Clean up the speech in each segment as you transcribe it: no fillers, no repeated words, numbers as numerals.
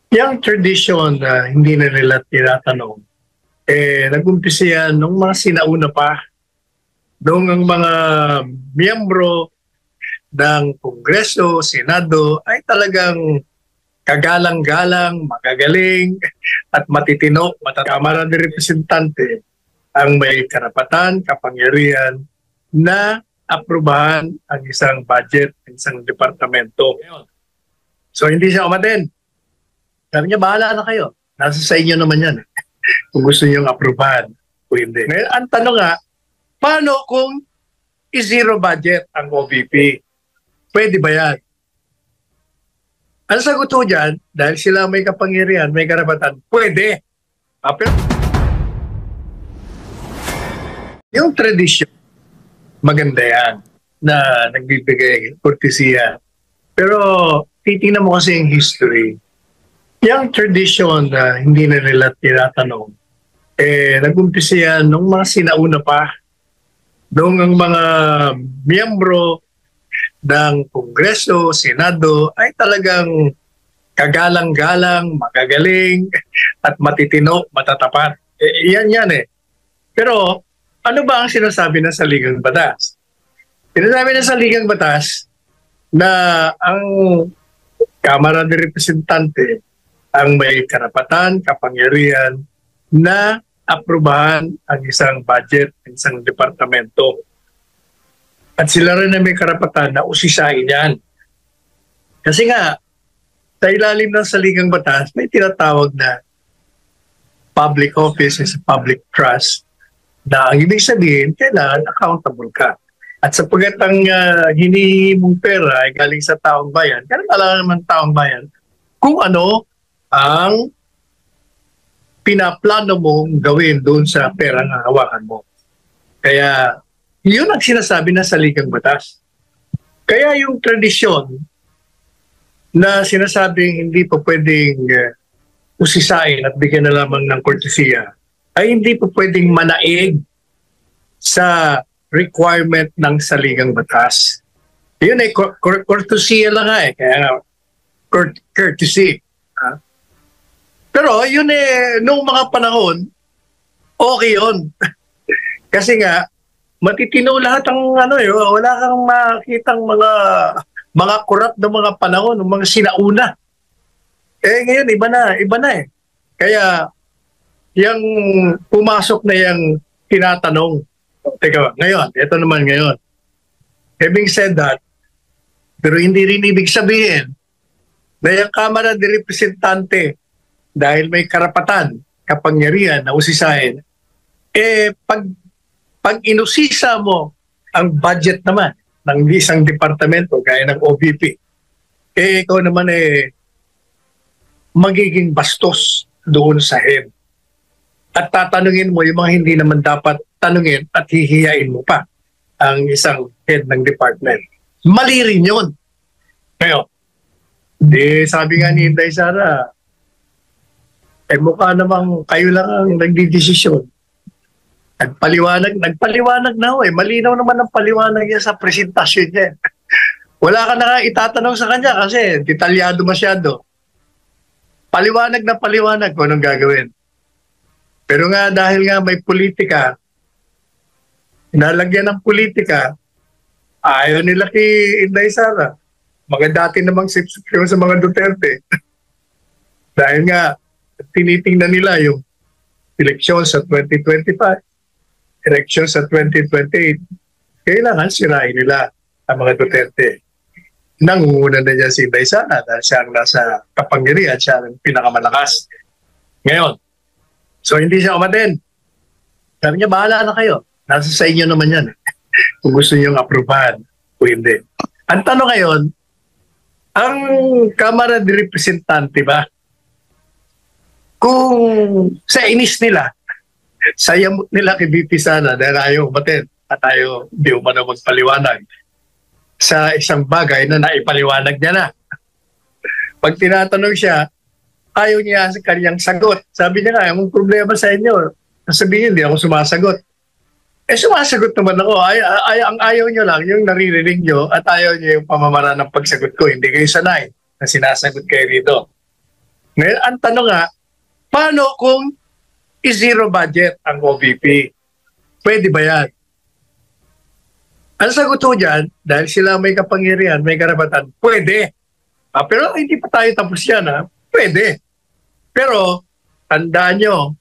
Yung tradisyon na hindi na nila tinatanong, nag-umpisa yan nung mga sinauna pa, nung ang mga miyembro ng Kongreso, Senado ay talagang kagalang-galang, magagaling, at matitino, Kamara de Representante ang may karapatan, kapangyarihan na aprubahan ang isang budget ng isang departamento. So hindi siya umaten. Sabi niya, bahala na kayo. Nasa sa inyo naman yan. Kung gusto niyong aprubahan o hindi. Ngayon, ang tanong nga, paano kung i-zero budget ang OVP? Pwede ba yan? Ang sagot ko dyan, dahil sila may kapangyarihan, may karapatan, pwede. Pero yung tradisyon, maganda yan na nagbibigay kortesiya. Pero titingnan mo kasi yung history. Yung tradisyon na hindi na nila tinatanong, nag-umpisa yan nung mga sinauna pa, nung ang mga miyembro ng Kongreso, Senado ay talagang kagalang-galang, magagaling, at matitino, matatapat. Yan eh. Pero ano ba ang sinasabi ng saligang batas? Sinasabi ng saligang batas na ang Kamara de Representante ang may karapatan, kapangyarihan na aprubahan ang isang budget ng isang departamento. At sila rin na may karapatan na usisain yan. Kasi nga, sa ilalim ng saligang batas, may tinatawag na public office is a public trust na ang ibig sabihin, kailangan accountable ka. At sapagkat ang hinihingi mong pera ay galing sa taong bayan, kailangan naman taong bayan kung ano ang pinaplano mong gawin doon sa pera na hawakan mo. Kaya yun ang sinasabi ng saligang batas. Kaya yung tradisyon na sinasabing hindi pa pwedeng usisain at bigyan na lamang ng kortesiya ay hindi pa pwedeng manaig sa requirement ng saligang batas. Yun ay kortesiya lang nga eh. Kaya courtesy. Pero yun nung mga panahon, okay yun. Kasi nga, matitino lahat ang wala kang makitang mga korap ng mga panahon, ng mga sinauna. Ngayon, iba na eh. Kaya, yung pumasok na yung tinatanong, teka, ngayon, ito naman ngayon. Having said that, pero hindi rin ibig sabihin na yung Kamara de Representante dahil may karapatan, kapangyarihan na usisain, pag inusisa mo ang budget naman ng isang departamento gaya ng OVP, ikaw naman magiging bastos doon sa head. At tatanungin mo yung mga hindi naman dapat tanungin at hihiyain mo pa ang isang head ng department. Mali rin yun. Kaya, sabi nga ni Inday Sara, mukha namang kayo lang ang nagdidesisyon. Nagpaliwanag na ho eh. Malinaw naman ang paliwanag niya sa presentasyon niya. Wala ka na nga itatanong sa kanya kasi detalyado masyado. Paliwanag na paliwanag kung anong gagawin. Pero nga dahil nga may politika, nalagyan ng politika, ayaw nila kay Inday Sara. Mga dati namang sipsip sa mga Duterte. Dahil nga, tinitingnan nila yung eleksyon sa 2025, eleksyon sa 2028, kailangan sirain nila ang mga Duterte. Nangunguna na niya si Inday Sara dahil siya ang nasa kapangyarihan, siya ang pinakamalakas. Ngayon, so hindi siya umaten. Sabi niya, bahala na kayo. Nasa sa inyo naman yan. Kung gusto niyong aprubahan o hindi. Ang tanong ngayon, ang Kamara de Representante ba, kung sa inis nila, sayamot nila kay BP Sara dahil ayaw umaten at ayaw di umano magpaliwanag sa isang bagay na naipaliwanag niya na. Pag tinatanong siya, ayaw niya sa kanyang sagot. Sabi niya nga, yung problema sa inyo, sabihin, hindi ako sumasagot. Sumasagot naman ako. Ang ayaw niyo lang, yung naririnig niyo at ayaw niyo yung pamamaraan ng pagsagot ko. Hindi kayo sanay na sinasagot kayo dito. Ngayon, ang tanong nga, paano kung i-zero budget ang OVP? Pwede ba yan? Ang sagot ko dyan, dahil sila may kapangyarihan, may karapatan, pwede. Pero hindi pa tayo tapos yan, ha? Pwede. Pero, tandaan nyo,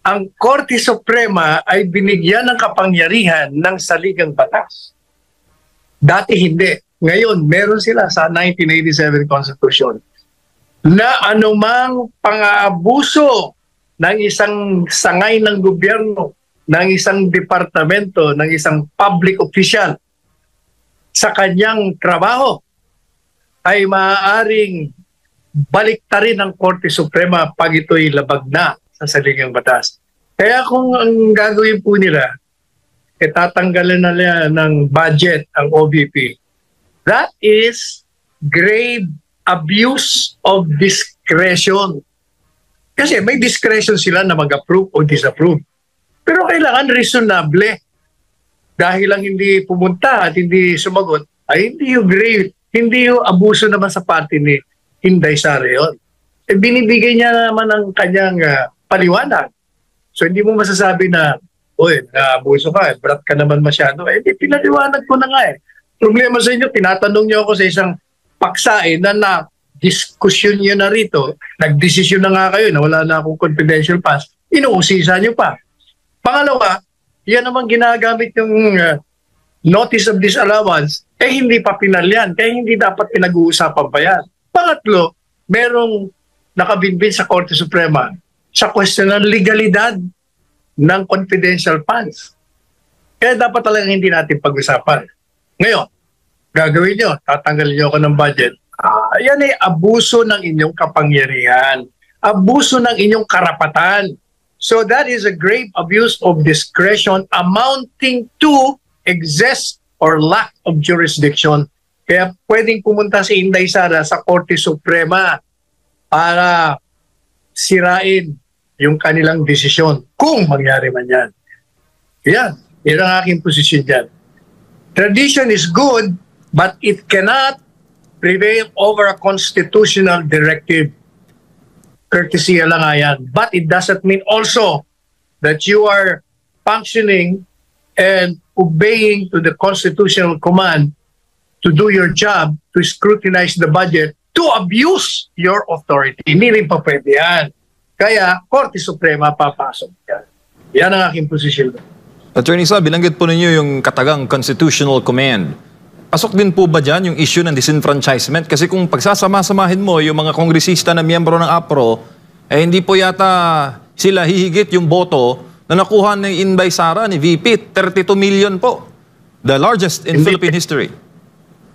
ang Korte Suprema ay binigyan ng kapangyarihan ng saligang batas. Dati hindi. Ngayon, meron sila sa 1987 Constitution na anumang pang-aabuso ng isang sangay ng gobyerno, ng isang departamento, ng isang public official sa kanyang trabaho ay maaaring baliktarin ng Korte Suprema pag ito'y labag na sa saligang batas. Kaya kung ang gagawin po nila, tatanggalin na nila ng budget ang OVP, that is grave abuse of discretion. Kasi may discretion sila na mag-approve o disapprove. Pero kailangan reasonable. Dahil lang hindi pumunta at hindi sumagot, ay hindi yung grave, hindi yung abuso naman sa parte ni Inday Sara yun. Binibigay niya naman ang kanyang paliwanag. So hindi mo masasabi na, uy, naabuso ka, brat ka naman masyado. Pinaliwanag ko na nga eh. Problema sa inyo, tinatanong niyo ako sa isang paksa na diskusyon niyo na rito, nagdesisyon na nga kayo na wala na akong confidential pass, inuusisa niyo pa. Pangalawa, yan naman ginagamit yung notice of disallowance, hindi pa pinal yan, kaya hindi dapat pinag-uusapan pa yan. Pangatlo, merong nakabinbin sa Korte Suprema sa question ng legalidad ng confidential funds. Kaya dapat talagang hindi natin pag-usapan. Ngayon, gagawin nyo, tatanggalin nyo ako ng budget. Yan ay abuso ng inyong kapangyarihan. Abuso ng inyong karapatan. So that is a grave abuse of discretion amounting to excess or lack of jurisdiction. Kaya pwedeng pumunta si Inday Sara sa Korte Suprema para sirain yung kanilang desisyon kung mangyari man yan. Yan ang aking posisyon dyan. Tradition is good, but it cannot prevail over a constitutional directive. Courtesy lang nga yan. But it doesn't mean also that you are functioning and obeying to the constitutional command to do your job, to scrutinize the budget, to abuse your authority. Hindi rin pa pwede yan. Kaya, Korte Suprema papasok yan. Yan ang aking posisyon. Attorney Sa, binanggit po ninyo yung katagang constitutional command. Pasok din po ba dyan yung issue ng disenfranchisement? Kasi kung pagsasama-samahin mo yung mga kongresista na miyembro ng APRO, hindi po yata sila hihigit yung boto na nakuha ni Inday Sara, ni VP, 32 million po. The largest in Philippine history.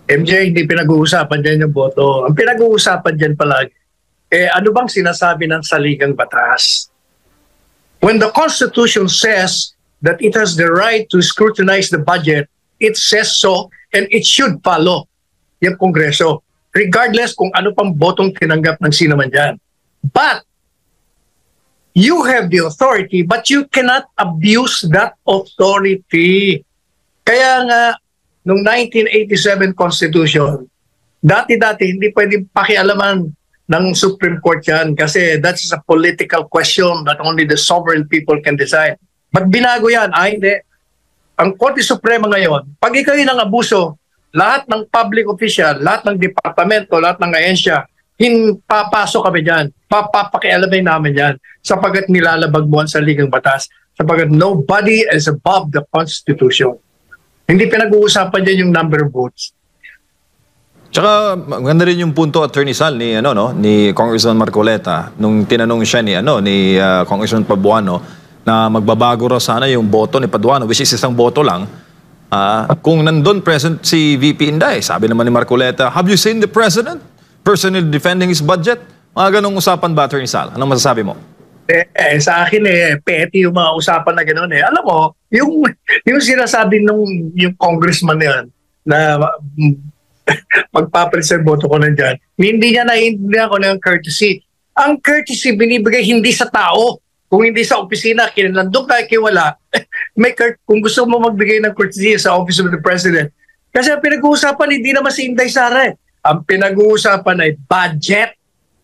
MJ, hindi pinag-uusapan dyan yung boto. Ang pinag-uusapan dyan palagi, ano bang sinasabi ng saligang batas? When the Constitution says that it has the right to scrutinize the budget, it says so, and it should follow yung Kongreso, regardless kung ano pang botong tinanggap ng sino man dyan. But, you have the authority, but you cannot abuse that authority. Kaya nga, noong 1987 Constitution, dati-dati hindi pwedeng pakialaman ng Supreme Court yan kasi that's a political question that only the sovereign people can decide. But binago yan, hindi. Ang Korte Suprema ngayon, pag ikaw ng abuso, lahat ng public official, lahat ng departamento, lahat ng ahensya, papasok kami dyan. Papakialamin namin yan sapagkat nilalabag mo ang saligang batas, sapagkat nobody is above the Constitution. Hindi pinag-uusapan dyan yung number of votes. Tsaka maganda rin yung punto, Attorney Sal, ni Congressman Marcoleta nung tinanong siya ni Congressman Pabuano na magbabago raw sana yung boto ni Paduano, which is isang boto lang. Kung nandun present si VP Inday, sabi naman ni Marcoleta, have you seen the President personally defending his budget? Mga ganong usapan ba, Attorney Sal? Anong masasabi mo? Sa akin petty yung mga usapan na gano'n Alam mo, yung sinasabi nung yung congressman na yan, na magpapalit boto ko nandiyan, hindi niya naiintindihan ko na yung courtesy. Ang courtesy binibigay hindi sa tao, kung hindi sa opisina, kinalandong tayo kiwala, kung gusto mo magbigay ng courtesy sa Office of the President. Kasi ang pinag-uusapan, hindi naman si Inday Sara. Ang pinag-uusapan ay budget.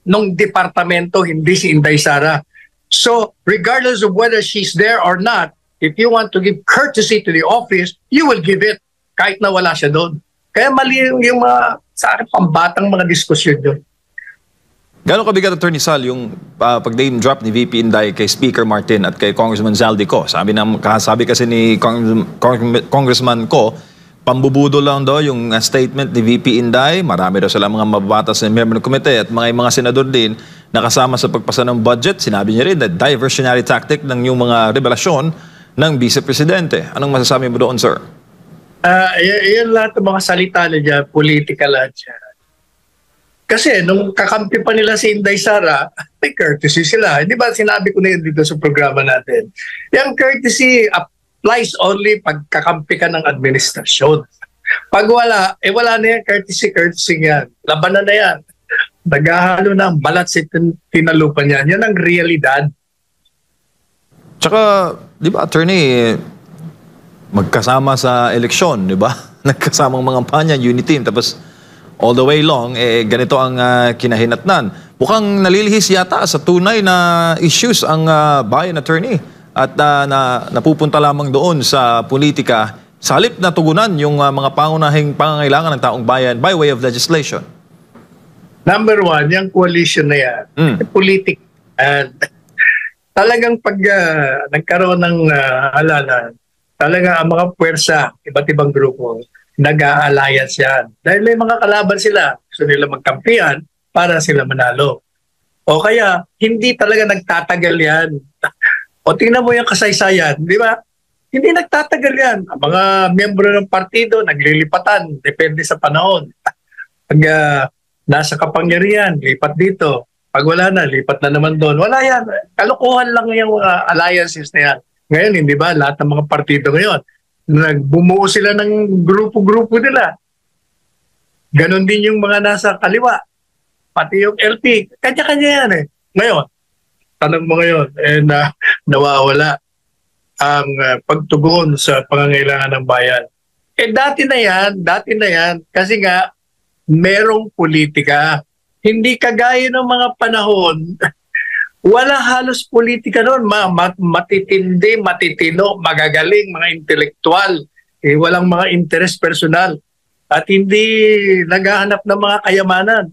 nung departamento, hindi si Inday Sara. So, regardless of whether she's there or not, if you want to give courtesy to the office, you will give it kahit na wala siya doon. Kaya mali yung mga, sa akin, pambatang mga diskusyon doon. Gano'ng kabigat, Attorney Sal, yung pag-name drop ni VP Inday kay Speaker Martin at kay Congressman Zaldico? Sabi kasi ni Congressman Ko, pambubudo lang daw yung statement ni VP Inday. Marami daw sila mga mababatas na member ng komite at mga senador din na kasama sa pagpasa ng budget. Sinabi niya rin na diversionary tactic ng yung mga revelasyon ng Vice Presidente. Anong masasabi mo doon, sir? Yan lahat ng mga salita na dyan, political lahat yan. Kasi nung kakampi pa nila si Inday Sara, may courtesy sila. Hindi ba sinabi ko na yun dito sa programa natin? Yung courtesy applies only pag kakampi ka ng administrasyon. Pag wala, wala na yan, courtesy yan. Labanan na yan. Naghahalo ng balat sa tinalupan yan. Yan ang realidad. Tsaka, di ba, attorney, magkasama sa eleksyon, di ba? Nagkasamang mga kampanya, unity team, tapos all the way long, ganito ang kinahinatnan. Mukhang nalilihis yata sa tunay na issues ang bayan, attorney, at napupunta lamang doon sa politika sa halip na tugunan yung mga pangunahing pangangailangan ng taong bayan by way of legislation. Number one, yung coalition na yan, politik. Talagang pag nagkaroon ng halalan, talaga ang mga puwersa, iba't ibang grupo, nag-a-alliance yan. Dahil may mga kalaban sila, gusto nila magkampihan para sila manalo. O kaya, hindi talaga nagtatagal yan. O tingnan mo yung kasaysayan, di ba? Hindi nagtatagal yan. Ang mga miyembro ng partido, naglilipatan, depende sa panahon. Pag nasa kapangyarihan, lipat dito. Pag wala na, lipat na naman doon. Wala yan. Kalokohan lang yung alliances na yan. Ngayon, hindi ba? Lahat ng mga partido ngayon, nagbumuo sila ng grupo-grupo nila. Ganon din yung mga nasa kaliwa. Pati yung LP. Kanya-kanya yan eh. Ngayon, tanong mo ngayon, nawawala ang pagtugon sa pangangailangan ng bayan. Dati na yan. Kasi nga, merong politika. Hindi kagaya ng mga panahon, wala halos politika noon. Matitindi, matitino, magagaling, mga intelektual. Walang mga interest personal. At hindi naghahanap ng mga kayamanan.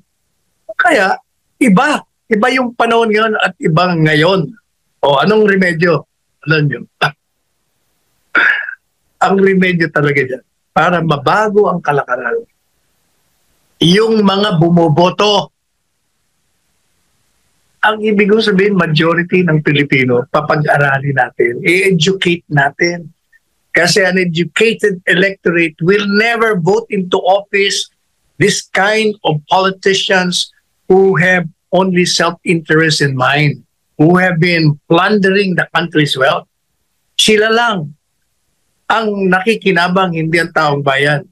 Kaya, iba. Iba yung panahon ngayon at ibang ngayon. O anong remedyo? Alam nyo? Ang remedyo talaga dyan, para mabago ang kalakaran, yung mga bumoboto. Ang ibig ko sabihin, majority ng Pilipino, papag-aralin natin, i-educate natin. Kasi an educated electorate will never vote into office this kind of politicians who have only self-interest in mind, who have been plundering the country's wealth. Sila lang ang nakikinabang, hindi ang taong bayan.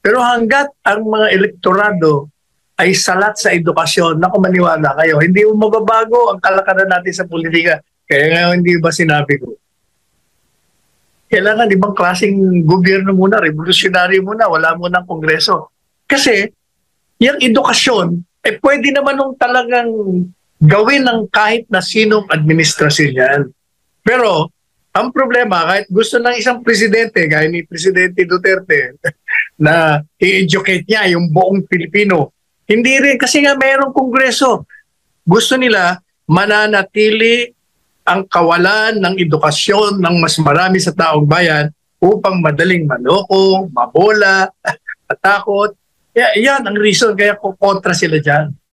Pero hanggat ang mga elektorado ay salat sa edukasyon, naku, maniwala kayo, hindi mo mababago ang kalakaran natin sa politika. Kaya ngayon, hindi ba sinabi ko? Kailangan ibang klaseng gobyerno muna, revolutionary muna, wala muna ang kongreso. Kasi, yung edukasyon, pwede naman nung talagang gawin ng kahit na sinong administrasyon yan. Pero, ang problema, kahit gusto ng isang presidente, gaya ni Presidente Duterte, na i-educate niya yung buong Pilipino, hindi rin, kasi nga mayroong kongreso. Gusto nila mananatili ang kawalan ng edukasyon ng mas marami sa taong bayan upang madaling manoko, mabola, matakot. Yan ang reason kaya kontra sila dyan.